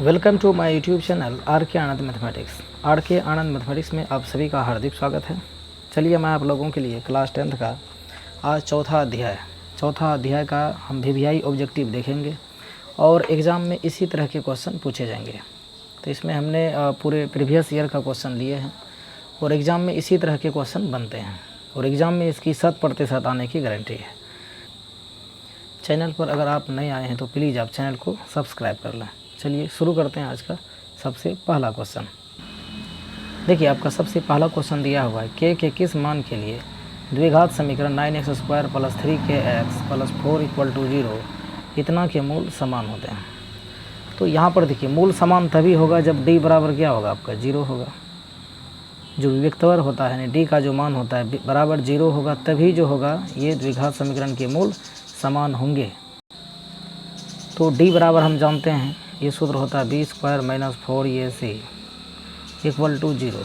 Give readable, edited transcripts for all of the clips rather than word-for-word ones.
Welcome to my YouTube channel R K Anand mathematics. Are K Anand mathematics में आप सभी का हार्दिक स्वागत है। चलिए मैं आप लोगों के लिए क्लास 10th का आज चौथा अध्याय का हम वीवीआई ऑब्जेक्टिव देखेंगे और एग्ज़ाम में इसी तरह के क्वेश्चन पूछे जाएंगे। तो इसमें हमने पूरे प्रीवियस ईयर का क्वेश्चन लिए हैं और एग्ज़ाम में इसी तरह के क्वेश्चन बनते हैं और एग्ज़ाम में इसकी 100% आने की गारंटी है। चैनल पर अगर आप नए आए हैं तो प्लीज़ आप चैनल को सब्सक्राइब कर लें। चलिए शुरू करते हैं आज का सबसे पहला क्वेश्चन। देखिए आपका सबसे पहला क्वेश्चन दिया हुआ है के किस मान के लिए द्विघात समीकरण 9x² + 3kx + 4 = 0 इतना के मूल समान होते हैं। तो यहाँ पर देखिए मूल समान तभी होगा जब d बराबर क्या होगा, आपका 0 होगा। जो विविक्तवर होता है यानी d का जो मान होता है बराबर 0 होगा, तभी जो होगा ये द्विघात समीकरण के मूल समान होंगे। तो d बराबर हम जानते हैं, ये सूत्र होता है b² - 4ac = 0।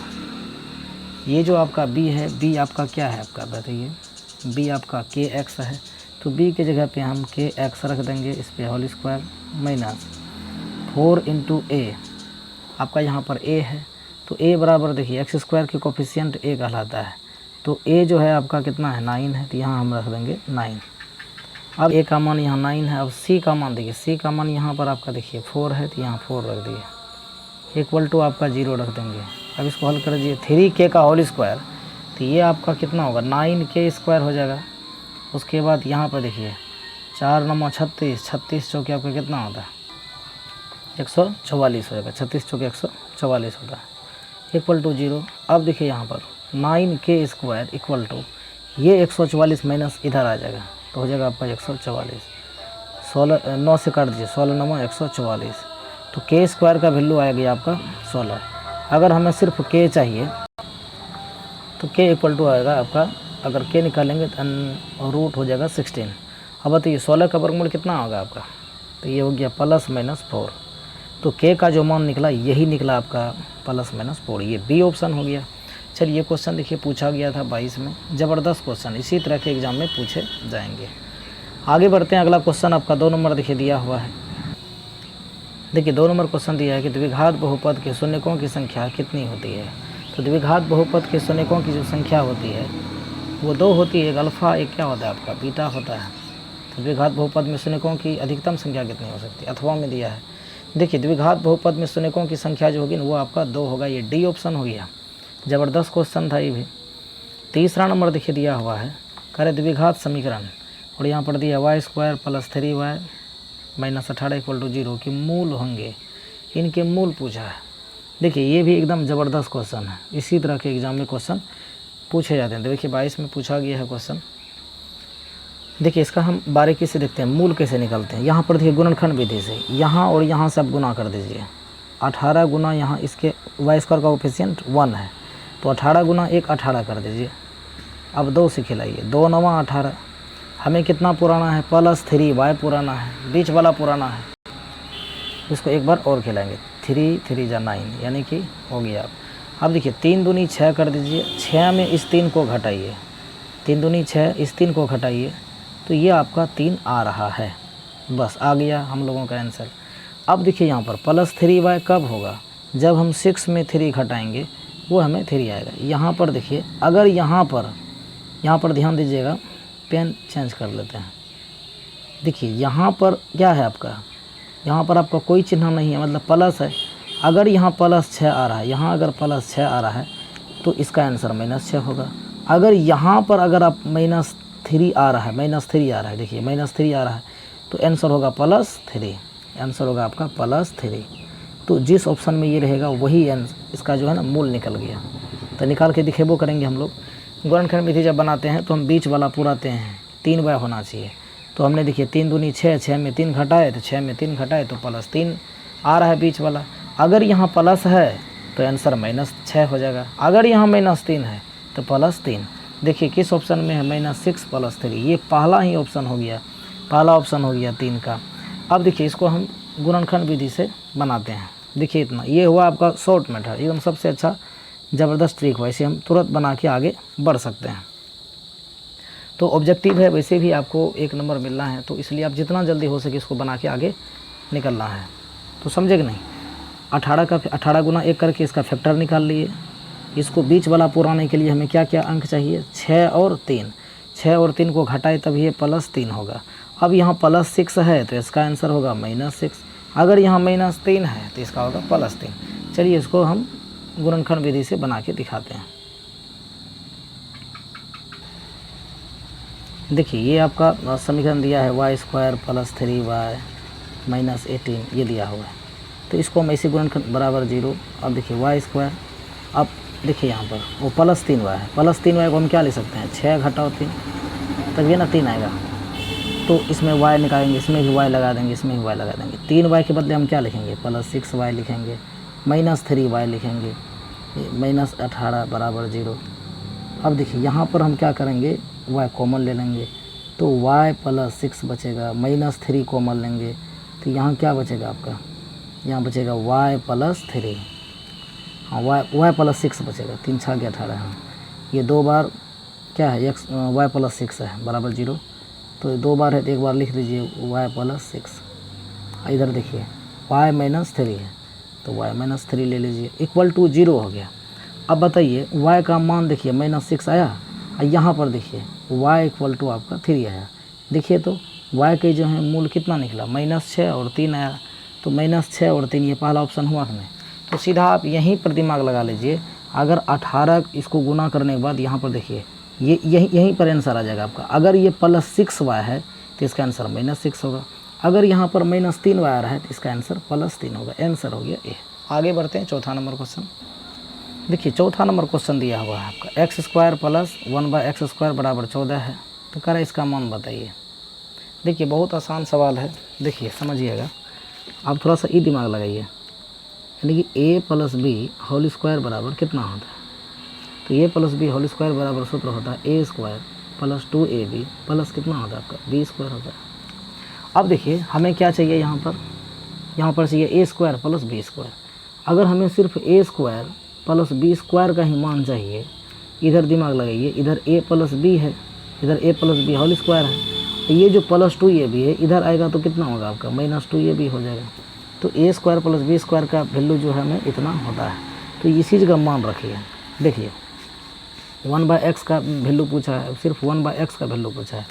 ये जो आपका b है, b आपका क्या है, आपका बताइए, b आपका kx है। तो b के जगह पे हम kx रख देंगे, इस पे होल स्क्वायर -4 × a, आपका यहाँ पर a है। तो a बराबर देखिए x² के कोफिशिएंट a कहलाता है। तो a जो है आपका कितना है, 9 है। तो यहाँ हम रख देंगे 9। अब a का मान यहाँ 9 है। अब c का मान देखिए, c का मान यहाँ पर आपका देखिए 4 है, तो यहाँ 4 रख दिए = आपका 0 रख देंगे। अब इसको हल कर दीजिए 3k का होल स्क्वायर, तो ये आपका कितना होगा, 9k² हो जाएगा। उसके बाद यहाँ पर देखिए 4 × 9 = 36, 36 चौके आपका कितना होता है, 144 हो जाएगा। 36 चौके 144 होता है = 0। अब देखिए यहाँ पर 9k² ये 144 माइनस इधर आ जाएगा, तो हो जाएगा आपका 144। 9 से काट दीजिए, 16 × 9 = 144। तो k² का वैल्यू आएगा आपका 16। अगर हमें सिर्फ k चाहिए तो k = आएगा आपका, अगर k निकालेंगे तो रूट हो जाएगा 16। अब बताइए 16 का वर्गमूल कितना होगा आपका, तो ये हो गया +-4। तो k का जो मान निकला यही निकला आपका +-4, ये बी ऑप्शन हो गया। चलिए क्वेश्चन देखिए पूछा गया था 22 में, ज़बरदस्त क्वेश्चन, इसी तरह के एग्जाम में पूछे जाएंगे। आगे बढ़ते हैं। अगला क्वेश्चन आपका 2 नंबर देखिए दिया हुआ है। देखिए 2 नंबर क्वेश्चन दिया है कि द्विघात बहुपद के शून्यकों की संख्या कितनी होती है। तो द्विघात बहुपद के शून्यकों की जो संख्या होती है वो 2 होती है, एक अल्फ़ा, एक क्या होता है आपका बीटा होता है। तो द्विघात बहुपद में शून्यकों की अधिकतम संख्या कितनी हो सकती है, अथवा में दिया है। देखिए द्विघात बहुपद में शून्यकों की संख्या जो होगी वो आपका 2 होगा, ये डी ऑप्शन हो गया। ज़बरदस्त क्वेश्चन था ये भी। तीसरा नंबर देखिए दिया हुआ है, करे द्विघात समीकरण और यहाँ पर दिया y² + 3y - 18 = 0 के मूल होंगे, इनके मूल पूछा है। देखिए ये भी एकदम ज़बरदस्त क्वेश्चन है, इसी तरह के एग्जाम में क्वेश्चन पूछे जाते हैं। तो देखिए 22 में पूछा गया है क्वेश्चन। देखिए इसका हम बारीकी से देखते हैं मूल कैसे निकलते हैं। यहाँ पर देखिए गुणनखंड विधि से यहाँ और यहाँ से आप गुना कर दीजिए। 18 गुना यहाँ इसके y² का कोफिशिएंट 1 है, तो 18 गुना 1 18 कर दीजिए। अब 2 से खिलाइए, 2 × 9 = 18। हमें कितना पुराना है, +3y पुराना है, बीच वाला पुराना है। इसको एक बार और खिलाएंगे, 3 3 × 9 यानी कि हो गया। अब देखिए 3 दूनी 6 कर दीजिए, 6 में इस 3 को घटाइए, 3 दूनी 6, इस 3 को घटाइए, तो ये आपका 3 आ रहा है। बस आ गया हम लोगों का आंसर। अब देखिए यहाँ पर +3y कब होगा, जब हम 6 में 3 घटाएंगे वो हमें 3 आएगा। यहाँ पर देखिए, अगर यहाँ पर ध्यान दीजिएगा, पेन चेंज कर लेते हैं। देखिए यहाँ पर क्या है आपका, यहाँ पर आपका कोई चिन्ह नहीं है, मतलब प्लस है। अगर यहाँ +6 आ रहा है, यहाँ अगर +6 आ रहा है तो इसका आंसर -6 होगा। अगर यहाँ पर अगर आप -3 आ रहा है, -3 आ रहा है, देखिए -3 आ रहा है, तो आंसर होगा +3, आंसर होगा आपका +3। तो जिस ऑप्शन में ये रहेगा वही इसका जो है ना मूल निकल गया। तो निकाल के दिखेबो करेंगे हम लोग। गुणनखंड विधि जब बनाते हैं तो हम बीच वाला पूराते हैं, 3y होना चाहिए। तो हमने देखिए 3 दूनी 6, 6 में 3 घटाए तो 6 में 3 घटाए तो +3 आ रहा है बीच वाला। अगर यहाँ प्लस है तो आंसर -6 हो जाएगा, अगर यहाँ -3 है तो +3। देखिए किस ऑप्शन में है, -6 + 3, ये पहला ही ऑप्शन हो गया, पहला ऑप्शन हो गया 3 का। अब देखिए इसको हम गुणनखंड विधि से बनाते हैं। देखिए इतना, ये हुआ आपका शॉर्ट मेथड, एकदम सबसे अच्छा ज़बरदस्त ट्रिक, वैसे हम तुरंत बना के आगे बढ़ सकते हैं। तो ऑब्जेक्टिव है, वैसे भी आपको 1 नंबर मिलना है, तो इसलिए आप जितना जल्दी हो सके इसको बना के आगे निकलना है। तो समझे कि नहीं। 18 गुना 1 करके इसका फैक्टर निकाल लिए। इसको बीच वाला पुराने के लिए हमें क्या क्या अंक चाहिए, 6 और 3। 6 और 3 को घटाए तब ये +3 होगा। अब यहाँ +6 है तो इसका आंसर होगा -6। अगर यहाँ -3 है तो इसका होगा +3। चलिए इसको हम गुणनखंड विधि से बना के दिखाते हैं। देखिए ये आपका समीकरण दिया है y² + 3y - 18 ये दिया हुआ है। तो इसको हम ऐसे गुणनखंड बराबर 0। अब देखिए y², अब देखिए यहाँ पर वो +3y है। +3y को हम क्या ले सकते हैं, 6 घटाओ 3 तब ये ना 3 आएगा। तो इसमें y निकालेंगे, इसमें भी y लगा देंगे, इसमें भी y लगा देंगे। 3y के बदले हम क्या लिखेंगे, +6y लिखेंगे, -3y लिखेंगे, -18 बराबर 0। अब देखिए यहाँ पर हम क्या करेंगे, y कॉमन ले लेंगे तो y +6 बचेगा, -3 कॉमन लेंगे तो यहाँ क्या बचेगा आपका, यहाँ बचेगा y +3, हाँ y +6 बचेगा, 3 6 18। हाँ ये 2 बार क्या है, y +6 है बराबर 0। तो 2 बार है तो 1 बार लिख दीजिए y +6। इधर देखिए y -3 है तो y -3 ले लीजिए, = 0 हो गया। अब बताइए y का मान देखिए -6 आया, और यहाँ पर देखिए y = आपका 3 आया। देखिए तो y के जो है मूल कितना निकला, -6 और 3 आया। तो -6 और 3 ये पहला ऑप्शन हुआ कि नहीं। तो सीधा आप यहीं पर दिमाग लगा लीजिए। अगर 18 इसको गुना करने के बाद यहाँ पर देखिए ये यहीं पर आंसर आ जाएगा आपका। अगर ये +6y है तो इसका आंसर -6 होगा। अगर यहाँ पर -3y आ रहा है तो इसका आंसर +3 होगा। आंसर हो गया ए। आगे बढ़ते हैं चौथा नंबर क्वेश्चन। देखिए चौथा नंबर क्वेश्चन दिया हुआ है आपका x² + 1/x² बराबर 14 है। तो कह रहा है इसका मान बताइए। देखिए बहुत आसान सवाल है, देखिए समझिएगा। आप थोड़ा सा दिमाग लगाइए, यानी कि a + b² बराबर कितना होता है। तो a + b² बराबर सूत्र होता है a² + 2ab प्लस कितना होता है आपका b² होता है। अब देखिए हमें क्या चाहिए, यहाँ पर चाहिए a² + b²। अगर हमें सिर्फ a² + b² का ही मान चाहिए, इधर दिमाग लगाइए, इधर a + b है, इधर a + b² है। ये जो +2ab है इधर आएगा तो कितना होगा आपका, -2ab हो जाएगा। तो a² + b² का वैल्यू जो है हमें इतना होता है। तो इसी जगह मान रखिए। देखिए 1/x का वैल्यू पूछा है, सिर्फ 1/x का वैल्यू पूछा है,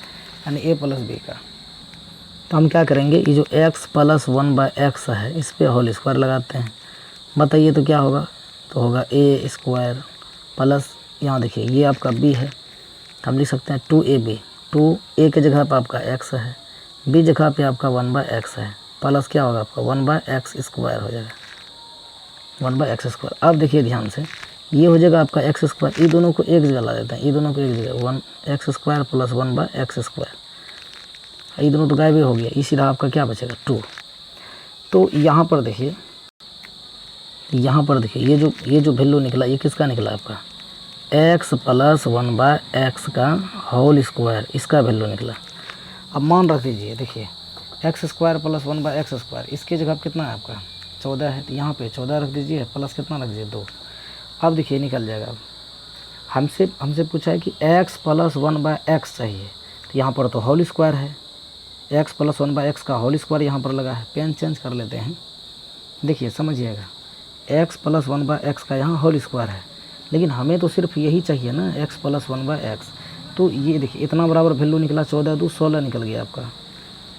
यानी a + b का। तो हम क्या करेंगे, ये जो x + 1/x है इस पर होल स्क्वायर लगाते हैं। बताइए तो क्या होगा, तो होगा a² प्लस, यहाँ देखिए ये आपका b है, हम लिख सकते हैं 2ab। 2a के जगह पर आपका x है, b जगह पे आपका 1/x है, प्लस क्या होगा आपका 1/x² हो जाएगा, 1/x²। अब देखिए ध्यान से, ये हो जाएगा आपका x²। ये दोनों को एक जगह ला देते हैं, ये दोनों को एक जगह, 1x² + 1/x²। ये दोनों तो गायब हो गया, इसी तरह आपका क्या बचेगा 2। तो यहाँ पर देखिए, ये जो वैल्यू निकला ये किसका निकला आपका, x + 1/x का होल स्क्वायर, इसका वैल्यू निकला। अब मान रख दीजिए, देखिए x² + 1/x², इसके जगह कितना है आपका 14 है, तो यहाँ पे 14 रख दीजिए, प्लस कितना रख दीजिए 2। अब देखिए निकल जाएगा। अब हमसे पूछा है कि x + 1/x चाहिए, तो यहाँ पर तो होल स्क्वायर है, x + 1/x का होल स्क्वायर यहाँ पर लगा है। पेन चेंज कर लेते हैं, देखिए समझिएगा, x + 1/x का यहाँ होल स्क्वायर है, लेकिन हमें तो सिर्फ यही चाहिए ना, x + 1/x। तो ये देखिए इतना बराबर वैल्यू निकला, 14 2 16 निकल गया आपका।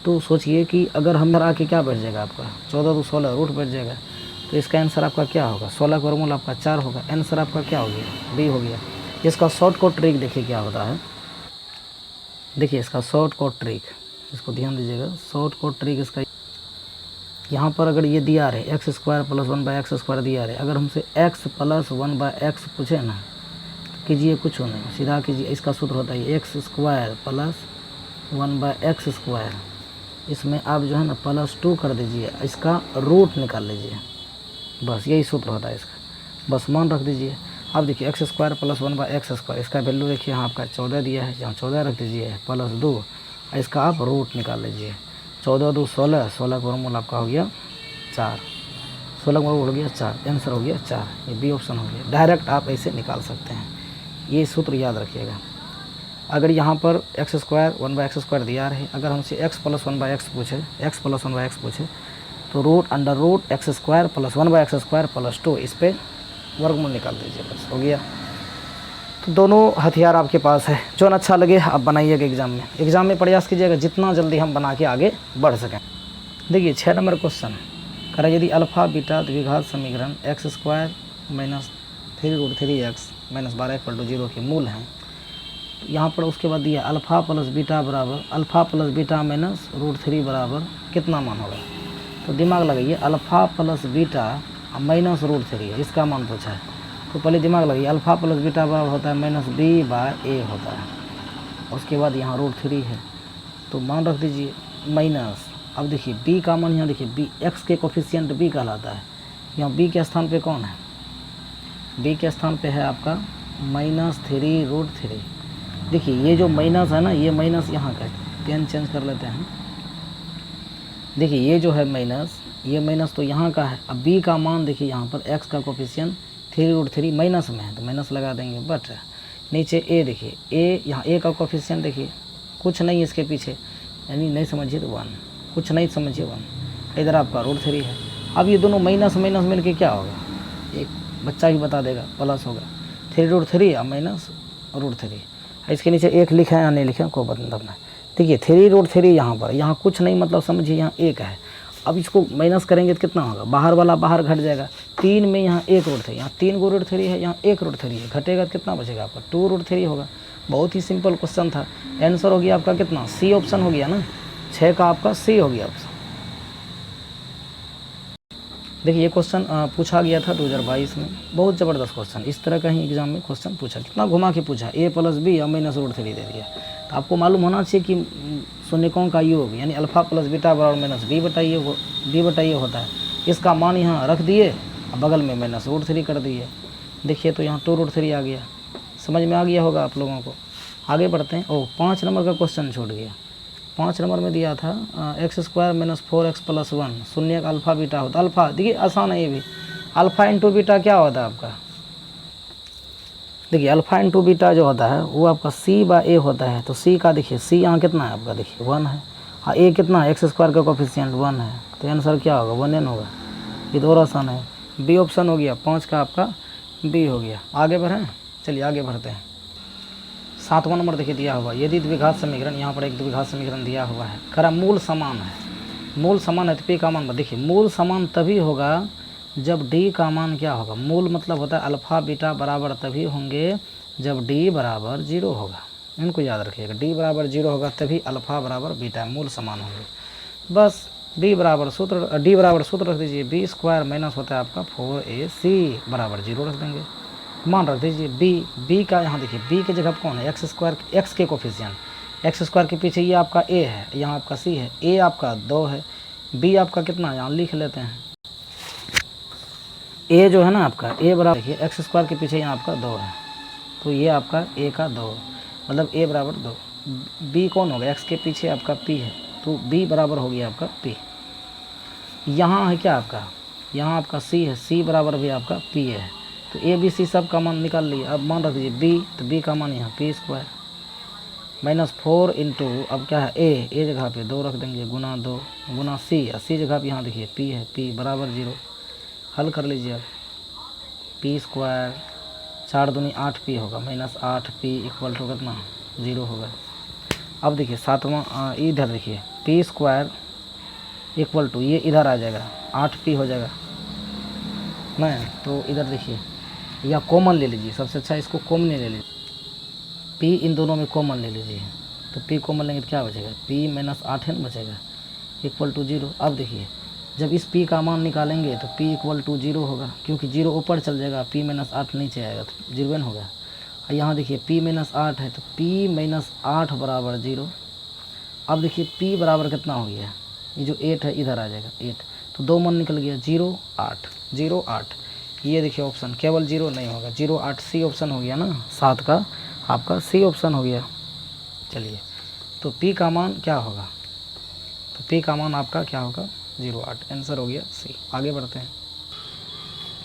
तो सोचिए कि अगर हम आके क्या बैठ जाएगा आपका, 14 2 16 रूट बैठ जाएगा। तो इसका आंसर आपका क्या होगा, 16 का वर्गमूल आपका 4 होगा। आंसर आपका क्या हो गया, बी हो गया। इसका शॉर्टकट ट्रिक देखिए क्या होता है, देखिए इसका शॉर्टकट ट्रिक, इसको ध्यान दीजिएगा। शॉर्टकट ट्रिक इसका, यहाँ पर अगर ये दिया रहे x² + 1/x² दिया रहे, अगर हमसे x + 1/x पूछे ना, तो कीजिए कुछ नहीं, सीधा कीजिए। इसका सूत्र होता है x² + 1/x²। इसमें आप जो है ना +2 कर दीजिए, इसका रूट निकाल लीजिए, बस यही सूत्र होता है इसका। बस मान रख दीजिए। अब देखिए x² + 1/x², इसका वैल्यू देखिए यहाँ आपका 14 दिया है, यहाँ 14 रख दीजिए, +2, इसका आप रूट निकाल लीजिए। 14 2 16, 16 का वर्गमूल आपका हो गया 4, 16 का वर्गमूल हो गया 4, आंसर हो गया 4। ये बी ऑप्शन हो गया। डायरेक्ट आप ऐसे निकाल सकते हैं, ये सूत्र याद रखिएगा। अगर यहाँ पर x² 1/x² दिया रहे, अगर हमसे x + 1/x पूछे, x + 1/x पूछे, तो root under root x square plus 1/x² plus 2, इस पर वर्गमूल निकाल दीजिए, बस हो गया। तो दोनों हथियार आपके पास है, जो अच्छा लगे आप बनाइएगा एग्ज़ाम में प्रयास कीजिएगा जितना जल्दी हम बना के आगे बढ़ सकें। देखिए 6 नंबर क्वेश्चन करें, यदि अल्फ़ा बीटा द्विघात समीकरण x² माइनस 3√3x माइनस 12 = 0 के मूल हैं, तो यहाँ पर उसके बाद दिया अल्फ़ा प्लस बीटा बराबर अल्फ़ा प्लस बीटा माइनस √3 बराबर कितना मान होगा। तो दिमाग लगाइए, अल्फ़ा प्लस बीटा माइनस √3 है, इसका मान पूछा है। तो पहले दिमाग लगाइए, अल्फ़ा प्लस बीटा बराबर होता है -b/a होता है, उसके बाद यहाँ √3 है, तो मान रख दीजिए माइनस। अब देखिए b का मान, यहाँ देखिए b x के कोफिशिएंट b कहलाता है, यहाँ b के स्थान पे कौन है, b के स्थान पे है आपका -3√3। देखिए ये जो माइनस है ना, ये माइनस यहाँ का, पेन चेंज कर लेते हैं। देखिए ये जो है माइनस, ये माइनस तो यहाँ का है। अब b का मान देखिए, यहाँ पर x का कोफिशिएंट 3√3 माइनस में है, तो माइनस लगा देंगे। बट नीचे a देखिए, a यहाँ a का कोफिशिएंट देखिए कुछ नहीं इसके पीछे, यानी नहीं समझिए तो 1, कुछ नहीं समझिए 1, इधर आपका √3 है। अब ये दोनों माइनस माइनस मिल के क्या होगा, एक बच्चा ही बता देगा, प्लस होगा 3√3 और माइनस √3। इसके नीचे एक लिखे या नहीं लिखे कोई मतलब नहीं। देखिए 3√3 यहाँ पर, यहाँ कुछ नहीं मतलब समझिए, यहाँ एक है। अब इसको माइनस करेंगे तो कितना होगा, बाहर वाला बाहर घट जाएगा, 3 में यहाँ 1√3, यहाँ 3 को √3 है, यहाँ 1√3 है, घटेगा तो कितना बचेगा आपका 2√3 होगा। बहुत ही सिंपल क्वेश्चन था। आंसर हो गया आपका कितना, सी ऑप्शन हो गया ना, 6 का आपका सी हो गया ऑप्शन। देखिए ये क्वेश्चन पूछा गया था 2022 में, बहुत ज़बरदस्त क्वेश्चन, इस तरह का ही एग्जाम में क्वेश्चन पूछा, कितना घुमा के पूछा, a + b और माइनस √3 दे दिया। तो आपको मालूम होना चाहिए कि शून्यकों का योग यानी अल्फ़ा प्लस बीटा बराबर माइनस b/a होता है। इसका मान यहाँ रख दिए, बगल में माइनस √3 कर दिए। देखिए तो यहाँ 2√3 आ गया, समझ में आ गया होगा आप लोगों को। आगे बढ़ते हैं। 5 नंबर का क्वेश्चन छूट गया। 5 नंबर में दिया था x² - 4x + 1 शून्य का अल्फ़ा बीटा होता है। अल्फ़ा देखिए आसान है ये भी, अल्फ़ा इंटू बीटा क्या होता है आपका, देखिए अल्फ़ा इंटू बीटा जो होता है वो आपका c/a होता है। तो c का देखिए, c यहाँ कितना है आपका, देखिए 1 है, हाँ a कितना है, x² का कोफिशिएंट 1 है, तो आंसर क्या होगा 1n होगा। ये तो और आसान है, बी ऑप्शन हो गया, 5 का आपका बी हो गया। आगे बढ़ें, चलिए आगे बढ़ते हैं। 7वां नंबर देखिए दिया हुआ, यदि द्विघात समीकरण, यहाँ पर एक द्विघात समीकरण दिया हुआ है, करा मूल समान है, मूल समान है तो p का मान, देखिए मूल समान तभी होगा जब d का मान क्या होगा, मूल मतलब होता है अल्फ़ा बीटा बराबर तभी होंगे जब d बराबर 0 होगा। इनको याद रखिएगा, d बराबर 0 होगा तभी अल्फ़ा बराबर बीटा मूल समान होंगे। बस d बराबर सूत्र रख दीजिए, b² माइनस होता है आपका 4ac बराबर 0 रख देंगे, मान रख दीजिए b का, यहाँ देखिए b की जगह कौन है, x के कोफिशिएंट, x² के पीछे ये आपका a है, यहाँ आपका c है, a आपका 2 है, b आपका कितना, यहाँ लिख लेते हैं, a जो है ना आपका a बराबर, देखिए x² के पीछे यहाँ आपका 2 है, तो ये आपका a का 2 मतलब a बराबर 2, b कौन होगा, x के पीछे आपका p है, तो b बराबर हो गया आपका p। यहाँ है क्या आपका, यहाँ आपका c है, c बराबर भी आपका p है, तो a b c सब का मान निकाल लिए। अब मान रख दीजिए b, तो b का मान यहाँ p² -4 इंटू, अब क्या है a जगह पे 2 रख देंगे, गुना 2 गुना c, c जगह पे यहाँ देखिए p है, p बराबर 0, हल कर लीजिए। अब p² 4 दूनी 8p होगा, -8p = कितना 0 होगा। अब देखिए 7वां, इधर देखिए p² = ये इधर आ जाएगा 8p हो जाएगा नहीं, तो इधर देखिए या कॉमन ले लीजिए, सबसे अच्छा इसको कॉमन ले लीजिए, p इन दोनों में कॉमन ले लीजिए, तो p कॉमन लेंगे तो क्या बचेगा, p - 8n बचेगा = 0। अब देखिए जब इस p का मान निकालेंगे तो p = 0 होगा, क्योंकि 0 ऊपर चल जाएगा, p - 8 नीचे आएगा तो 0n होगा। और यहाँ देखिए p - 8 है, तो p - 8 बराबर 0। अब देखिए p बराबर कितना हो गया, ये जो 8 है इधर आ जाएगा 8, तो 2 मान निकल गया, 0 8 0 8। ये देखिए ऑप्शन केवल 0 नहीं होगा, 0 8 सी ऑप्शन हो गया ना, 7 का आपका सी ऑप्शन हो गया। चलिए तो p का मान क्या होगा, तो p का मान आपका क्या होगा 0 8, आंसर हो गया सी। आगे बढ़ते हैं,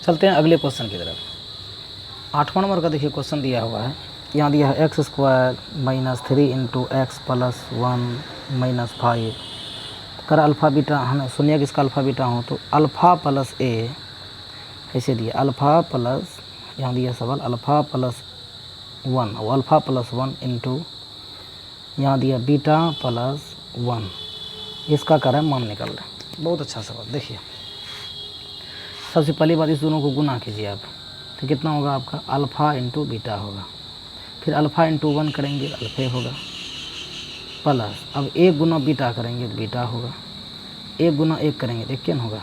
चलते हैं अगले क्वेश्चन की तरफ। 8वां नंबर का देखिए क्वेश्चन दिया हुआ है, यहाँ दिया है x² - 3 × x + 1 - 5, अगर अल्फ़ा बीटा हमें शून्य किसका अल्फ़ा बीटा हो तो अल्फ़ा प्लस ए ऐसे दिया, अल्फ़ा प्लस यहाँ दिया सवाल अल्फ़ा प्लस 1 और अल्फ़ा प्लस 1 इंटू यहाँ दिया बीटा प्लस 1, इसका करें मान निकल रहे। बहुत अच्छा सवाल। देखिए सबसे पहली बात इस दोनों को गुना कीजिए आप, तो कितना होगा आपका अल्फ़ा इंटू बीटा होगा, फिर अल्फ़ा इंटू 1 करेंगे अल्फ़े होगा, प्लस अब 1 गुना बीटा करेंगे तो बीटा होगा, 1 गुना 1 करेंगे तो 1 होगा।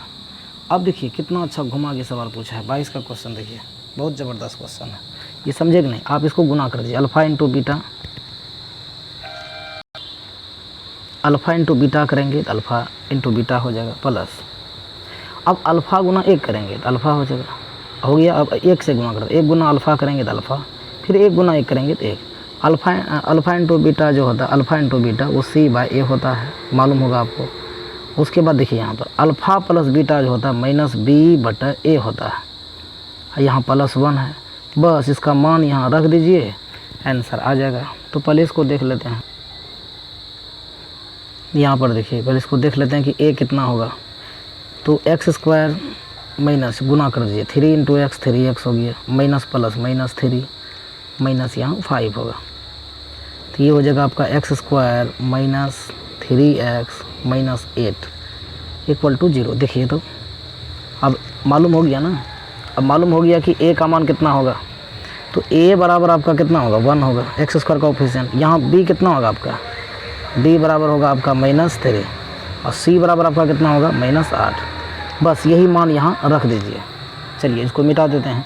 अब देखिए कितना अच्छा घुमा के सवाल पूछा है, 22 का क्वेश्चन। देखिए बहुत ज़बरदस्त क्वेश्चन है, ये समझे कि नहीं। आप इसको गुना कर दीजिए, अल्फ़ा इंटू बीटा करेंगे तो अल्फ़ा इंटू बीटा हो जाएगा, प्लस अब अल्फ़ा गुना 1 करेंगे तो अल्फ़ा हो जाएगा, हो गया। अब 1 से गुना कर, 1 गुना अल्फ़ा करेंगे तो अल्फ़ा, फिर 1 गुना 1 करेंगे तो 1। अल्फ़ा इंटू बीटा जो होता है, अल्फ़ा इंटू बीटा वो C/A होता है, मालूम होगा आपको। उसके बाद देखिए यहाँ पर अल्फ़ा प्लस बीटा जो होता है माइनस B/A होता है, यहाँ प्लस 1 है, बस इसका मान यहाँ रख दीजिए, आंसर आ जाएगा। तो पहले इसको देख लेते हैं, यहाँ पर देखिए पहले इसको देख लेते हैं कि A कितना होगा। तो x² माइनस गुना कर दीजिए, 3 इंटू एक्स 3x हो गया, माइनस प्लस माइनस 3 माइनस यहाँ 5 होगा, तो ये हो जाएगा आपका x² minus 3x minus 8 equal to 0। देखिए तो अब मालूम हो गया ना, अब मालूम हो गया कि A का मान कितना होगा। तो A बराबर आपका कितना होगा 1 होगा, x² का कोफिशिएंट। यहाँ B कितना होगा आपका, B बराबर होगा आपका -3 और C बराबर आपका कितना होगा -8। बस यही मान यहाँ रख दीजिए। चलिए इसको मिटा देते हैं।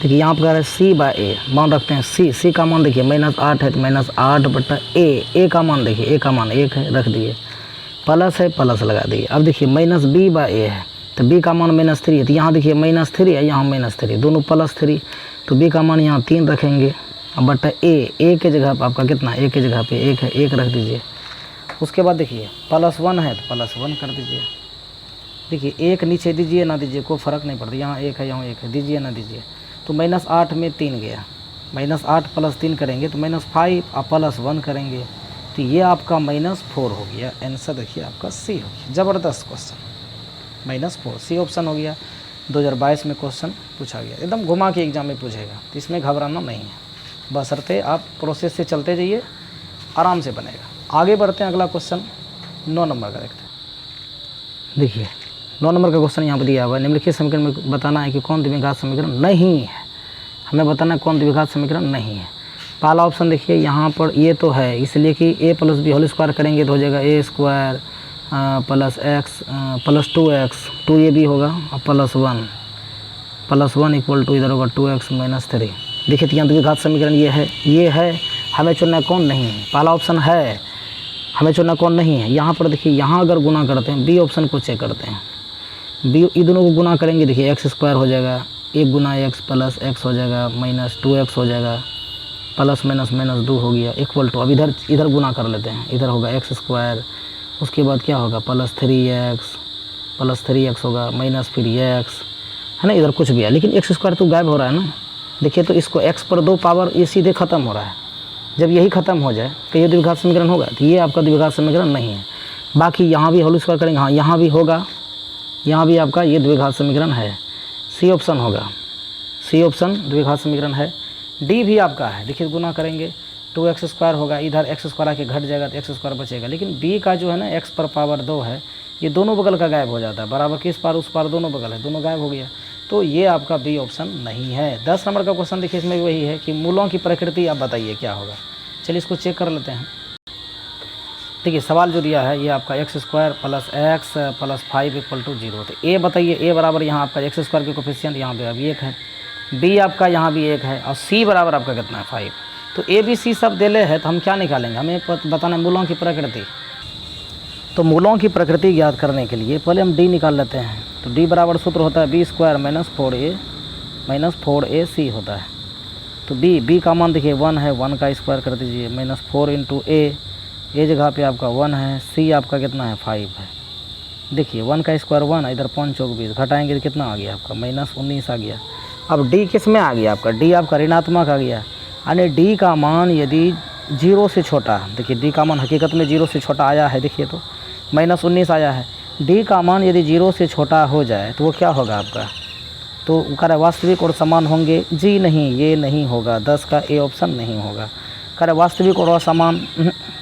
देखिए यहाँ पर कह रहे C/A मान रखते हैं, C का मान देखिए -8 है तो -8/A का मान देखिए, A का मान 1 है, रख दिए, प्लस है प्लस लगा दिए। अब देखिए -B/A है तो B का मान -3 है, तो यहाँ देखिए -3 है, यहाँ -3, दोनों +3, तो B का मान यहाँ 3 रखेंगे। अब बटा A के जगह पर आपका कितना, A के जगह पे 1 है, 1 रख दीजिए। उसके बाद देखिए +1 है तो +1 कर दीजिए। देखिए 1 नीचे दीजिए ना दीजिए कोई फ़र्क नहीं पड़ता, यहाँ 1 है यहाँ 1 है, दीजिए ना दीजिए। तो -8 में 3 गया, -8 + 3 करेंगे तो -5 और +1 करेंगे तो ये आपका -4 हो गया। आंसर देखिए आपका C हो गया। ज़बरदस्त क्वेश्चन, -4 C ऑप्शन हो गया। 2022 में क्वेश्चन पूछा गया, एकदम घुमा के एग्जाम में पूछेगा, तो इसमें घबराना नहीं है, बशर्ते आप प्रोसेस से चलते जाइए, आराम से बनेगा। आगे बढ़ते हैं, अगला क्वेश्चन 9 नंबर का देखते हैं। देखिए 9 नंबर का क्वेश्चन यहाँ पर दिया हुआ है, निम्नलिखित समीकरण में बताना है कि कौन द्विघात समीकरण नहीं है। हमें बताना है कौन द्विघात समीकरण नहीं है। पहला ऑप्शन देखिए यहाँ पर ये तो है, इसलिए कि A + B होल स्क्वायर करेंगे तो हो जाएगा A² + x + 2x 2AB होगा और +1 इक्वल टू इधर होगा 2x - 3। देखिए तो यहाँ द्विघात समीकरण ये है, हमें चुनना कौन नहीं है। पहला ऑप्शन है, हमें चुनना कौन नहीं है। यहाँ पर देखिए यहाँ अगर गुना करते हैं, बी ऑप्शन को चेक करते हैं, बी इन दोनों को गुना करेंगे, देखिए x² हो जाएगा, 1 गुना x + x हो जाएगा, -2x हो जाएगा, प्लस माइनस -2 हो गया, इक्वल टू अब इधर गुना कर लेते हैं, इधर होगा x², उसके बाद क्या होगा +3x होगा, माइनस फिर x है ना, इधर कुछ भी है लेकिन x² तो गायब हो रहा है ना। देखिए तो इसको x पर 2 पावर ये सीधे ख़त्म हो रहा है। जब यही ख़त्म हो जाए तो ये द्विघात समीकरण होगा, तो ये आपका द्विघात समीकरण नहीं है। बाकी यहाँ भी होल स्क्वायर करेंगे, हाँ यहाँ भी होगा, यहाँ भी आपका ये द्विघात समीकरण है, C ऑप्शन होगा, C ऑप्शन द्विघात समीकरण है। D भी आपका है, देखिए गुना करेंगे 2x² होगा, इधर x² आके घट जाएगा तो x² बचेगा, लेकिन B का जो है ना x पर पावर 2 है, ये दोनों बगल का गायब हो जाता है, बराबर किस पार उस पार दोनों बगल है, दोनों गायब हो गया, तो ये आपका B ऑप्शन नहीं है। 10 नंबर का क्वेश्चन देखिए, इसमें वही है कि मूलों की प्रकृति आप बताइए क्या होगा। चलिए इसको चेक कर लेते हैं। देखिए सवाल जो दिया है ये आपका x² + x + 5 इक्वल टू 0, तो A बताइए, A बराबर यहाँ आपका x² के कोफिशिएंट यहाँ पे अभी 1 है, B आपका यहाँ भी 1 है और C बराबर आपका कितना है 5। तो A B C सब देले है, तो हम क्या निकालेंगे, हमें बताना है मूलों की प्रकृति। तो मूलों की प्रकृति ज्ञात करने के लिए पहले हम D निकाल लेते हैं। तो D बराबर सूत्र होता है B² - 4AC होता है। तो B का मान देखिए 1 है, 1 का स्क्वायर कर दीजिए, -4 × A जगह पे आपका 1 है, C आपका कितना है 5 है। देखिए 1 का स्क्वायर 1 है, इधर 5 चौक 20 घटाएंगे तो कितना आ गया आपका -19 आ गया। अब D किस में आ गया आपका, D आपका ऋणात्मक आ गया, यानी D का मान यदि जीरो से छोटा, देखिए डी का मान हकीकत में जीरो से छोटा आया है, देखिए तो -19 आया है। डी का मान यदि जीरो से छोटा हो जाए तो वो क्या होगा आपका, तो कह रहा है वास्तविक और समान होंगे, जी नहीं, ये नहीं होगा, 10 का ए ऑप्शन नहीं होगा। कह रहा है वास्तविक और असमान,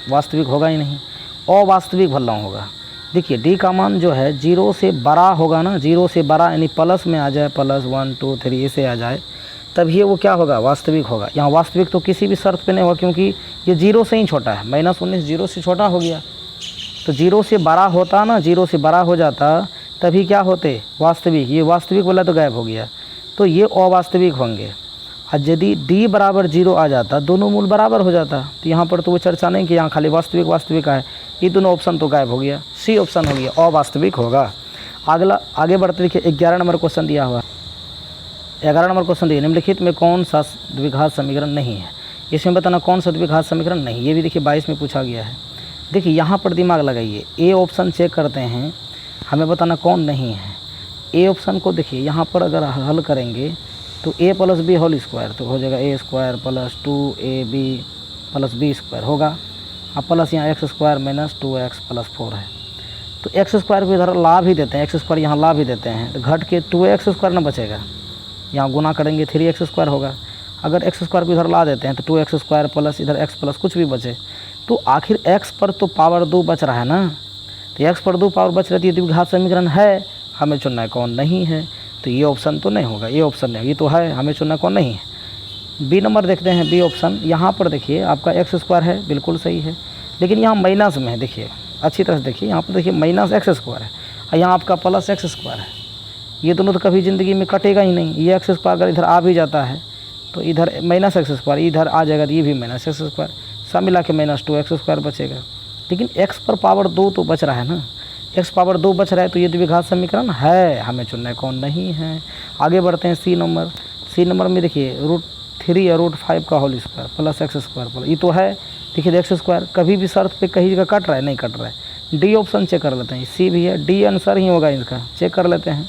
वास्तविक होगा ही नहीं, अवास्तविक भला होगा। देखिए डी का मान जो है जीरो से बड़ा होगा ना, जीरो से बड़ा यानी प्लस में आ जाए, +1 2 3 ऐसे आ जाए, तब ये वो क्या होगा, वास्तविक होगा। यहाँ वास्तविक तो किसी भी शर्त पे नहीं होगा, क्योंकि ये जीरो से ही छोटा है, -19 जीरो से छोटा हो गया, तो जीरो से बड़ा होता ना, जीरो से बड़ा हो जाता तभी क्या होते, वास्तविक। ये वास्तविक वाला तो गायब हो गया, तो ये अवास्तविक होंगे। और यदि डी बराबर 0 आ जाता, दोनों मूल बराबर हो जाता, तो यहाँ पर तो वो चर्चा नहीं कि यहाँ खाली वास्तविक वास्तविक है, ये दोनों ऑप्शन तो गायब हो गया, सी ऑप्शन हो गया, अवास्तविक होगा। अगला आगे बढ़ते देखिए 11 नंबर क्वेश्चन दिया हुआ, 11 नंबर क्वेश्चन दिया, निम्नलिखित में कौन सा द्विघात समीकरण नहीं है, इसमें बताना कौन सा द्विघात समीकरण नहीं। ये भी देखिए 22 में पूछा गया है। देखिए यहाँ पर दिमाग लगाइए, ए ऑप्शन चेक करते हैं, हमें बताना कौन नहीं है। ए ऑप्शन को देखिए यहाँ पर अगर हल करेंगे तो a + b होल स्क्वायर, तो हो जाएगा a² + 2ab + b² होगा, अब प्लस यहाँ x² - 2x + 4 है, तो x² को इधर ला भी देते हैं, x² यहाँ ला भी देते हैं, तो घट के 2x² ना बचेगा, यहाँ गुना करेंगे 3x² होगा। अगर x² को इधर ला देते हैं तो 2x² प्लस इधर x प्लस कुछ भी बचे, तो आखिर x पर तो पावर 2 बच रहा है ना, तो x पर 2 पावर बच रही है, द्विघात समीकरण है, हमें चुनना है कौन नहीं है, तो ये ऑप्शन तो नहीं होगा, ये ऑप्शन नहीं, ये तो है, हमें चुनना कौन नहीं है। बी नंबर देखते हैं, बी ऑप्शन। यहाँ पर देखिए आपका x² है, बिल्कुल सही है, लेकिन यहाँ माइनस में है, देखिए अच्छी तरह से देखिए, यहाँ पर देखिए -x² है और यहाँ आपका +x² है, ये दोनों तो कभी ज़िंदगी में कटेगा ही नहीं। ये x² अगर इधर आ भी जाता है तो इधर -x², इधर आ जाएगा तो ये भी -x², सब मिला के -2x² बचेगा, लेकिन x पर पावर 2 तो बच रहा है ना, x पावर 2 बच रहा है, तो ये द्विघात समीकरण है, हमें चुनना है कौन नहीं है। आगे बढ़ते हैं सी नंबर। सी नंबर में देखिए √3 या √5 का होल स्क्वायर प्लस x², ये तो है, देखिए x² कभी भी शर्त पे कहीं जगह कट रहा है, नहीं कट रहा है। डी ऑप्शन चेक कर लेते हैं, सी भी है, डी आंसर ही होगा इसका, चेक कर लेते हैं।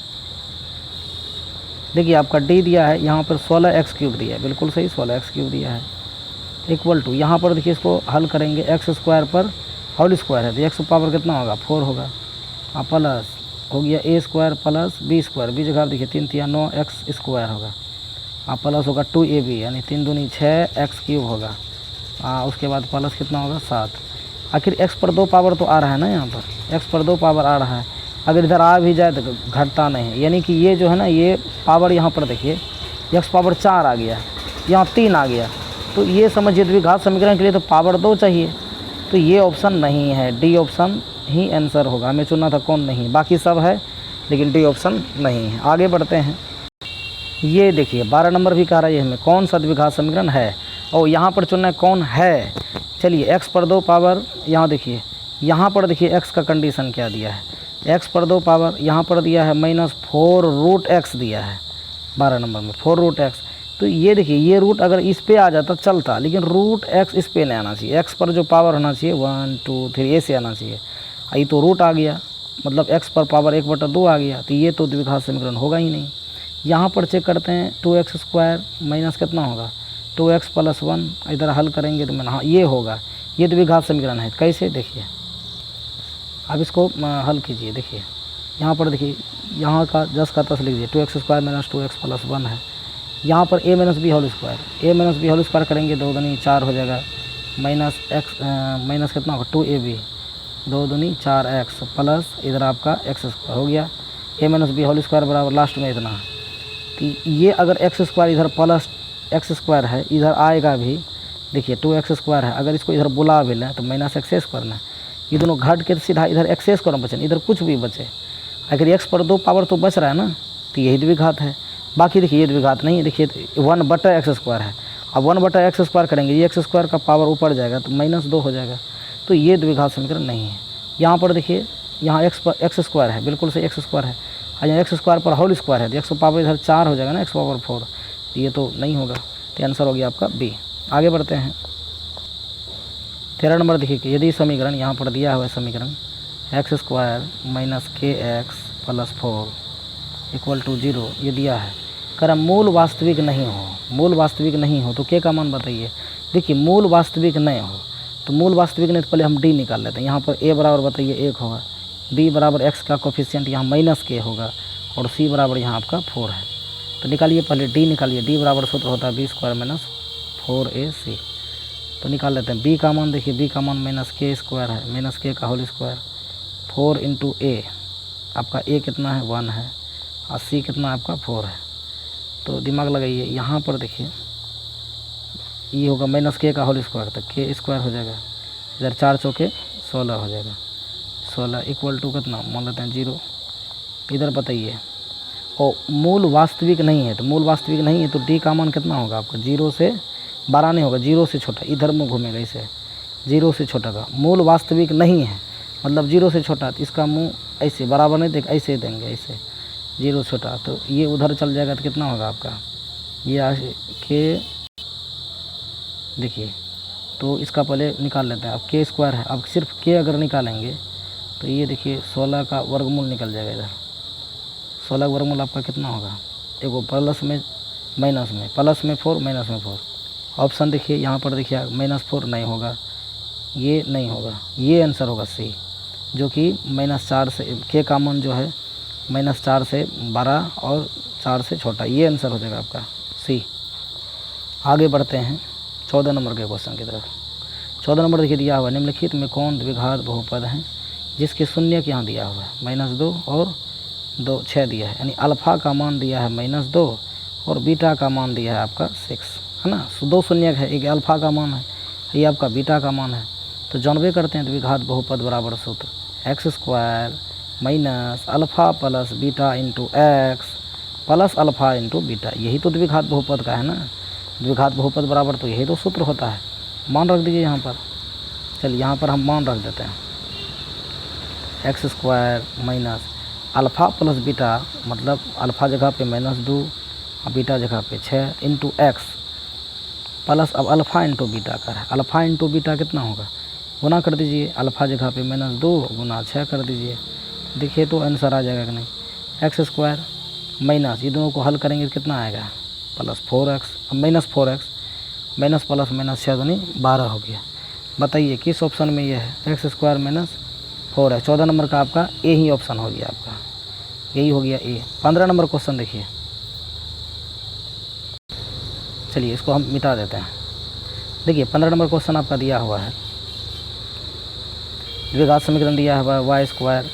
देखिए आपका डी दिया है, यहाँ पर 16x³ दिया है, बिल्कुल सही, 16x³ दिया है, इक्वल टू यहाँ पर देखिए इसको हल करेंगे, x² पर होल स्क्वायर है, तो x पावर कितना होगा, 4 होगा, प्लस हो गया a² + b², b जगह देखिए 3 × 9 x² होगा, प्लस होगा 2ab यानी 3 दूनी 6x³ होगा, उसके बाद प्लस कितना होगा 7। आखिर x पर 2 पावर तो आ रहा है ना, यहाँ पर x पर 2 पावर आ रहा है, अगर इधर आ भी जाए तो घटता नहीं है, यानी कि ये जो है ना, ये पावर यहाँ पर देखिए x पावर 4 आ गया, यहाँ 3 आ गया, तो ये समझिए द्विघात समीकरण के लिए तो पावर 2 चाहिए, तो ये ऑप्शन नहीं है, डी ऑप्शन ही आंसर होगा, हमें चुनना था कौन नहीं, बाकी सब है लेकिन डी ऑप्शन नहीं है। आगे बढ़ते हैं, ये देखिए 12 नंबर भी कह रहा है हमें कौन सा द्विघात समीकरण है, और यहाँ पर चुनना है कौन है। चलिए x पर 2 पावर, यहाँ देखिए, यहाँ पर देखिए x का कंडीशन क्या दिया है, x पर 2 पावर यहाँ पर दिया है -4√x दिया है 12 नंबर में, 4√x, तो ये देखिए ये रूट अगर इस पे आ जाता चलता, लेकिन √x इस पे नहीं आना चाहिए, x पर जो पावर होना चाहिए 1 2 3 ऐसे आना चाहिए, ये तो रूट आ गया, मतलब x पर पावर 1/2 आ गया, तो ये तो द्विघात समीकरण होगा ही नहीं। यहाँ पर चेक करते हैं, 2x² माइनस कितना होगा 2x + 1, इधर हल करेंगे तो हाँ ये होगा, ये द्विघात समीकरण है। कैसे, देखिए अब इसको हल कीजिए, देखिए यहाँ पर देखिए, यहाँ का 10 का 10 लिख दिए, 2x² - 2x + 1 है, यहाँ पर a - b whole square, a - b whole square करेंगे 2 दूनी 4 हो जाएगा, माइनस कितना होगा 2ab, 2 दूनी 4x प्लस इधर आपका x² हो गया, a - b होल स्क्वायर बराबर लास्ट में इतना, तो ये अगर x² इधर प्लस x² है, इधर आएगा भी, देखिए 2x² है, अगर इसको इधर बुला भी लें तो -x² ना, ये दोनों घट के सीधा इधर x² बचे, इधर कुछ भी बचे, अगर x पर 2 पावर तो बच रहा है ना, तो यही द्विघात है। बाकी देखिए ये द्विघात नहीं है, देखिए 1/x² है, अब 1/x² करेंगे, ये x² का पावर ऊपर जाएगा तो -2 हो जाएगा, तो ये द्विघात समीकरण नहीं है। यहाँ पर देखिए, यहाँ x² है, बिल्कुल से x² है, और यहाँ x² पर होल स्क्वायर है, तो x पावर इधर 4 हो जाएगा ना, x पावर 4, तो ये तो नहीं होगा, तो आंसर हो गया आपका बी। आगे बढ़ते हैं, 13 नंबर देखिए कि यदि समीकरण यहाँ पर दिया हुआ है समीकरण x² - kx + 4 = 0, ये दिया है, कर मूल वास्तविक नहीं हो, मूल वास्तविक नहीं हो तो k का मान बताइए, देखिए मूल वास्तविक नहीं हो तो मूल वास्तविक नहीं तो पहले हम डी निकाल लेते हैं। यहाँ पर ए बराबर बताइए 1 होगा, बी बराबर एक्स का कोफिशिएंट यहाँ माइनस के होगा और सी बराबर यहाँ आपका 4 है। तो निकालिए पहले डी निकालिए, डी बराबर सूत्र होता है बी स्क्वायर माइनस 4ac। तो निकाल लेते हैं बी का मान, देखिए बी का मान माइनस के स्क्वायर है, माइनस के का होल स्क्वायर 4 इंटू ए, आपका ए कितना है 1 है और सी कितना आपका 4 है। तो दिमाग लगाइए, यहाँ पर देखिए ये होगा माइनस के का होल स्क्वायर, तो के स्क्वायर हो जाएगा, इधर 4 चौके 16 हो जाएगा, 16 इक्वल टू कितना मान लेते हैं 0। इधर बताइए और मूल वास्तविक नहीं है, तो मूल वास्तविक नहीं है तो डी का मान कितना होगा आपका 0 से 12 नहीं होगा, 0 से छोटा, इधर मुँह घूमेगा इसे, 0 से छोटा का मूल वास्तविक नहीं है मतलब 0 से छोटा, तो इसका मुँह ऐसे बराबर नहीं देगा, ऐसे देंगे ऐसे 0 छोटा, तो ये उधर चल जाएगा तो कितना होगा आपका ये के, देखिए तो इसका पहले निकाल लेते हैं। अब के स्क्वायर है, अब सिर्फ के अगर निकालेंगे तो ये देखिए 16 का वर्गमूल निकल जाएगा, इधर 16 का वर्गमूल आपका कितना होगा, एगो प्लस में माइनस में, प्लस में 4 माइनस में 4। ऑप्शन देखिए यहाँ पर देखिए -4 नहीं होगा, ये नहीं होगा, ये आंसर होगा सी, जो कि -4 से के का मान जो है -4 से 12 और 4 से छोटा, ये आंसर हो जाएगा आपका सी। आगे बढ़ते हैं 14 नंबर के क्वेश्चन की तरफ। 14 नंबर देखिए दिया हुआ निम्नलिखित में कौन द्विघात बहुपद है जिसके शून्य के यहाँ दिया हुआ है -2 और 2 6 दिया है, यानी अल्फ़ा का मान दिया है -2 और बीटा का मान दिया है आपका 6, है ना। 2 शून्य है, एक अल्फ़ा का मान है, ये आपका बीटा का मान है। तो जानबे करते हैं द्विघात बहुपद बराबर सूत्र x² minus alpha plus beta into x plus alpha into beta, यही तो द्विघात बहुपद का है ना। द्विघात बहुपद बराबर तो यही तो सूत्र होता है। मान रख दीजिए यहाँ पर, चलिए यहाँ पर हम मान रख देते हैं x² minus alpha plus beta, मतलब अल्फ़ा जगह पे -2 और बीटा जगह पे 6 इंटू एक्स प्लस, अब अल्फ़ा इंटू बीटा का है, अल्फ़ा इंटू बीटा कितना होगा गुना कर दीजिए, अल्फ़ा जगह पे -2 गुना 6 कर दीजिए, देखिए तो आंसर आ जाएगा कि नहीं। x² माइनस ये दोनों को हल करेंगे तो कितना आएगा +4x, अब -4x माइनस प्लस माइनस 6 दूनी 12 हो गया। बताइए किस ऑप्शन में ये है, x² माइनस 4 है। 14 नंबर का आपका ए ही ऑप्शन हो गया, आपका यही हो गया ए। 15 नंबर क्वेश्चन देखिए, चलिए इसको हम मिटा देते हैं। देखिए 15 नंबर क्वेश्चन आपका दिया हुआ है, द्विघात समीकरण दिया हुआ है y²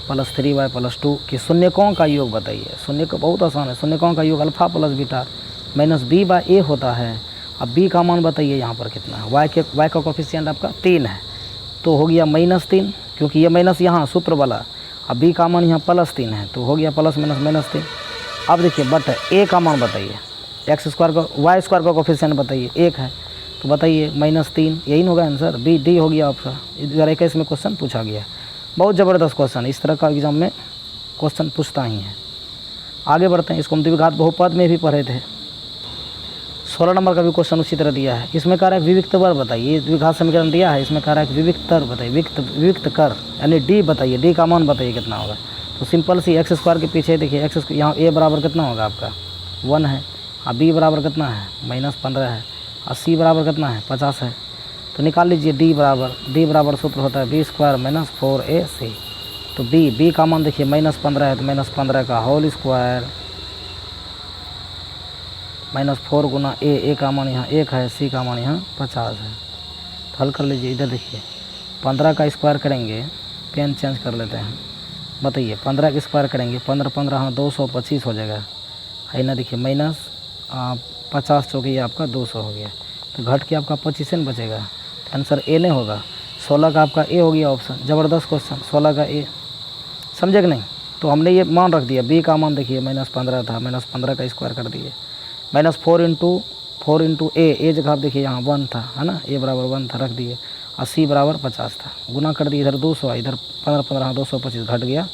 प्लस 3y प्लस 2 कि शून्यकों का योग बताइए। शून्य का बहुत आसान है, शून्यकों का योग alpha plus beta minus b/a होता है। अब b का मान बताइए यहाँ पर कितना है, y का कोफिशिएंट आपका 3 है, तो हो गया -3, क्योंकि ये माइनस यहाँ सूत्र वाला, अब b का मान यहाँ +3 है तो हो गया प्लस माइनस -3। अब देखिए बट a का मान बताइए, x² का y² का कोफिशिएंट बताइए 1 है, तो बताइए -3, यही होगा आंसर, बी डी हो गया आपका। 2021 में क्वेश्चन पूछा गया, बहुत ज़बरदस्त क्वेश्चन, इस तरह का एग्जाम में क्वेश्चन पूछता ही है। आगे बढ़ते हैं, इसको हम द्विघात बहुपद में भी पढ़े थे। 16 नंबर का भी क्वेश्चन उसी तरह दिया है, इसमें कह रहा है विविक्त वर बताइए। ये द्विघात समीकरण दिया है, इसमें कह रहा है विविक्त कर बताइए, विविक्त कर यानी डी बताइए, डी का मान बताइए कितना होगा। तो सिंपल सी x² के पीछे देखिए x यहाँ a बराबर कितना होगा आपका 1 है, और b बराबर कितना है -15 है, और c बराबर कितना है 50 है। तो निकाल लीजिए d बराबर सूत्र होता है b² माइनस 4ac। तो b का मान देखिए -15 है, तो -15 का होल स्क्वायर -4 गुना a का मान यहाँ 1 है, c का मान यहाँ 50 है। तो हल कर लीजिए, इधर देखिए 15 का स्क्वायर करेंगे, पेन चेंज कर लेते हैं, बताइए 15 का स्क्वायर करेंगे, 15 हाँ 225 हो जाएगा, है ना। देखिए माइनस 50 चौके ये आपका 200 हो गया, तो घट के आपका 25 बचेगा, तो आंसर ए नहीं होगा। 16 का आपका ए हो गया ऑप्शन, ज़बरदस्त क्वेश्चन, 16 का ए, समझे कि नहीं। तो हमने ये मान रख दिया, बी का मान देखिए -15 था, -15 का स्क्वायर कर दिए, -4 इंटू ए जगह आप देखिए यहाँ 1 था, है ना, ए बराबर 1 था, रख दिए, और सी बराबर 50 था, गुना कर दिए, इधर 200, इधर 15 225 घट गया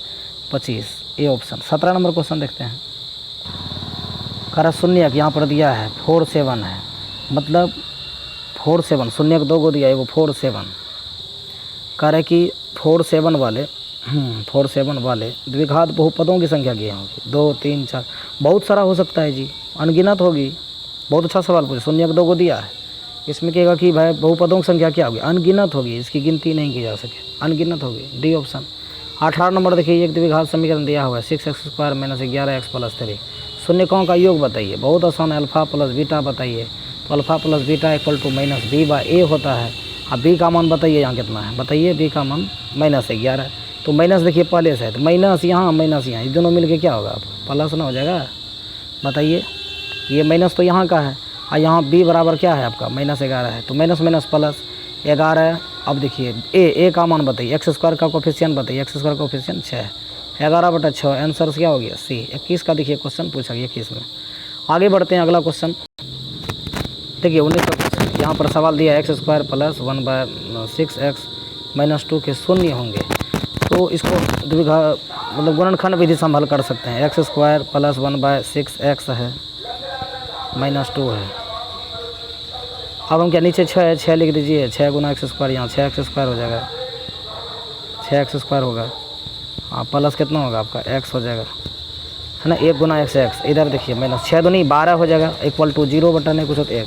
25, ए ऑप्शन। 17 नंबर क्वेश्चन देखते हैं, कह रहा शून्य यहाँ पर दिया है 4 7 है, मतलब 4 7 शून्य को 2 को दिया है, वो 4 7 कह रहा है कि 4 7 वाले द्विघात बहुपदों की संख्या क्या होगी, 2 3 4, बहुत सारा हो सकता है जी, अनगिनत होगी। बहुत अच्छा सवाल पूछे, शून्य को 2 को दिया है, इसमें कहेगा कि भाई बहुपदों की संख्या क्या होगी, अनगिनत होगी, इसकी गिनती नहीं की जा सके, अनगिनत होगी, डी ऑप्शन। 18 नंबर देखिए, एक द्विघात समीकरण दिया हुआ है 6x² - 11x + 3, शून्यकों का योग बताइए। बहुत आसान है, अल्फ़ा प्लस बीटा बताइए। तो alpha plus beta equal to -b/a होता है। अब b का मान बताइए यहाँ कितना है, बताइए b का मान -11। तो माइनस देखिए पहले से है, तो माइनस यहाँ माइनस यहाँ, ये दोनों मिलके क्या होगा, प्लस ना हो जाएगा, बताइए। ये माइनस तो यहाँ का है और यहाँ b बराबर क्या है आपका -11 है, तो माइनस माइनस प्लस 11। अब देखिए a का मान बताइए, x² का कोफिशिएंट बताइए, x² का कोफिशिएंट 6, 11/6, आंसर क्या हो गया C। 21 का देखिए क्वेश्चन पूछा गया 21 में। आगे बढ़ते हैं, अगला क्वेश्चन देखिए 19 का क्वेश्चन। यहाँ पर सवाल दिया x² + 1/6x - 2 के शून्य होंगे। तो इसको द्विघात मतलब गुणनखंड विधि से हम हल कर सकते हैं। x² + 1/6x है -2 है। अब हम क्या, नीचे 6 है, 6 लिख दीजिए, 6 × x², यहाँ 6x² हो जाएगा, 6x² होगा। हाँ, प्लस कितना होगा आपका x हो जाएगा, है ना, 1 × x। इधर देखिए -6 दूनी 12 हो जाएगा, इक्वल टू 0 बटा नहीं कुछ होता 1।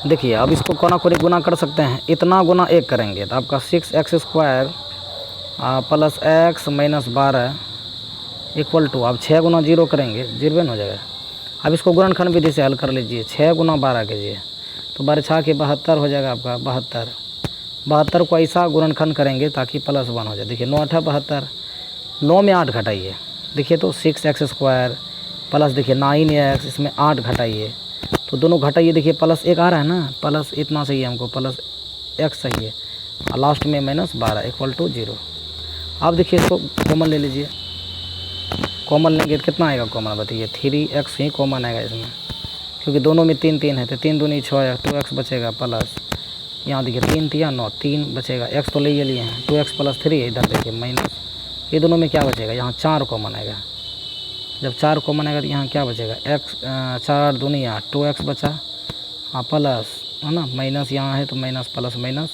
देखिए अब इसको कोना कोनी गुना कर सकते हैं, इतना गुना 1 करेंगे तो आपका 6x² + x - 12 इक्वल टू, अब 6 × 0 करेंगे 0 हो जाएगा। अब इसको गुणनखंड विधि से हल कर लीजिए, 6 × 12 कीजिए तो 12×6 के 72 हो जाएगा आपका 72। 72 को ऐसा गुणनखंड करेंगे ताकि +1 हो जाए। देखिए 9 × 8 = 72, 9 में 8 घटाइए, देखिए तो 6x² प्लस देखिए 9x, इसमें 8 घटाइए तो दोनों घटाइए, देखिए +1 आ रहा है ना, प्लस इतना सही है हमको, +x सही है और लास्ट में -12 इक्वल टू 0। अब देखिए इसको कॉमन ले लीजिए, कॉमन लेंगे तो कितना आएगा कॉमन बताइए, 3x ही कॉमन आएगा इसमें, क्योंकि दोनों में 3 3 है तो 3 दूनी 6 है, 2x बचेगा प्लस, यहाँ देखिए 3 3 9, 3 बचेगा, x तो ले लिए हैं, 2x + 3, इधर देखिए माइनस, ये दोनों में क्या बचेगा, यहाँ 4 कॉमन आएगा। जब 4 कॉमन आएगा तो यहाँ क्या बचेगा, x 4 दूनी 8, 2x बचा, हाँ प्लस, है ना, माइनस यहाँ है तो माइनस प्लस माइनस,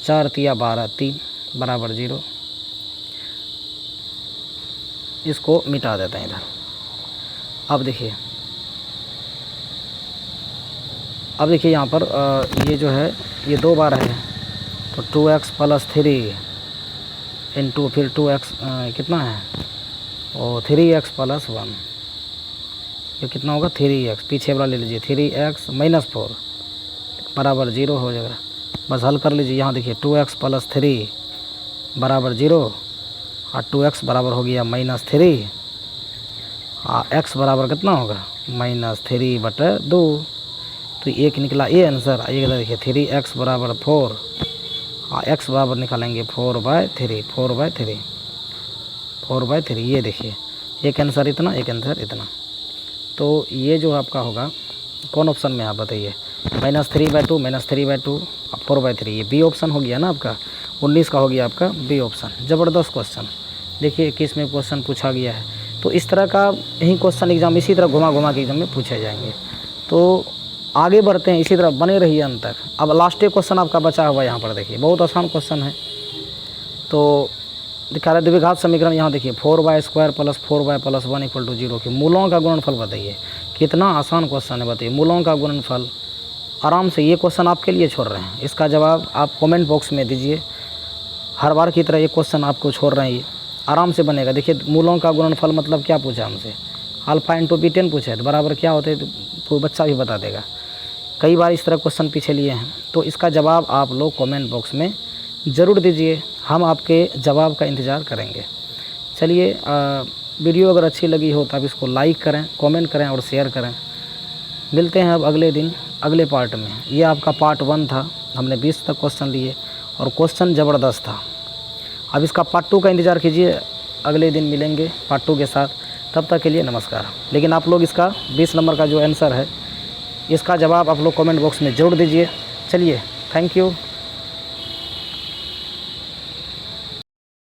4 × 12 3 बराबर 0। इसको मिटा देते हैं इधर। अब देखिए यहाँ पर ये जो है ये 2 बार है तो 2x + 3 इंटू फिर 2x कितना है, और 3x + 1, ये कितना होगा 3x, पीछे वाला ले लीजिए, 3x - 4 बराबर 0 हो जाएगा। बस हल कर लीजिए, यहाँ देखिए 2x + 3 बराबर 0 और 2x बराबर हो गया -3 और x बराबर कितना होगा -3/2, तो 1 निकला ये आंसर। ये देखिए 3x बराबर 4 और x बराबर निकालेंगे 4/3, ये देखिए एक आंसर इतना, एक आंसर इतना। तो ये जो आपका होगा कौन ऑप्शन में आप बताइए, -3/2 -3/2 और 4/3, ये बी ऑप्शन हो गया ना आपका। 19 का हो गया आपका बी ऑप्शन। ज़बरदस्त क्वेश्चन। देखिए 21 में क्वेश्चन पूछा गया है, तो इस तरह का यही क्वेश्चन एग्जाम इसी तरह घुमा घुमा के एग्जाम में पूछे जाएंगे। तो आगे बढ़ते हैं, इसी तरह बने रहिए अंत तक। अब लास्ट क्वेश्चन आपका बचा हुआ है यहाँ पर, देखिए बहुत आसान क्वेश्चन है। तो दिखा रहे द्विघात समीकरण, यहाँ देखिए 4y² + 4y + 1 = 0 के मूलों का गुणनफल बताइए। कितना आसान क्वेश्चन है बताइए, मूलों का गुणनफल। आराम से ये क्वेश्चन आपके लिए छोड़ रहे हैं, इसका जवाब आप कमेंट बॉक्स में दीजिए। हर बार की तरह ये क्वेश्चन आपको छोड़ रहे हैं, ये आराम से बनेगा। देखिए मूलों का गुणनफल मतलब क्या पूछा हमसे, अल्फा × B10 पूछा है, तो बराबर क्या होते हैं तो बच्चा भी बता देगा। कई बार इस तरह क्वेश्चन पीछे लिए हैं, तो इसका जवाब आप लोग कमेंट बॉक्स में ज़रूर दीजिए, हम आपके जवाब का इंतज़ार करेंगे। चलिए वीडियो अगर अच्छी लगी हो तो आप इसको लाइक करें, कमेंट करें और शेयर करें। मिलते हैं अब अगले दिन अगले पार्ट में। ये आपका पार्ट 1 था, हमने 20 तक क्वेश्चन लिए और क्वेश्चन ज़बरदस्त था। अब इसका पार्ट 2 का इंतज़ार कीजिए, अगले दिन मिलेंगे पार्ट 2 के साथ। तब तक के लिए नमस्कार। लेकिन आप लोग इसका 20 नंबर का जो आंसर है, इसका जवाब आप लोग कमेंट बॉक्स में ज़रूर दीजिए। चलिए, थैंक यू।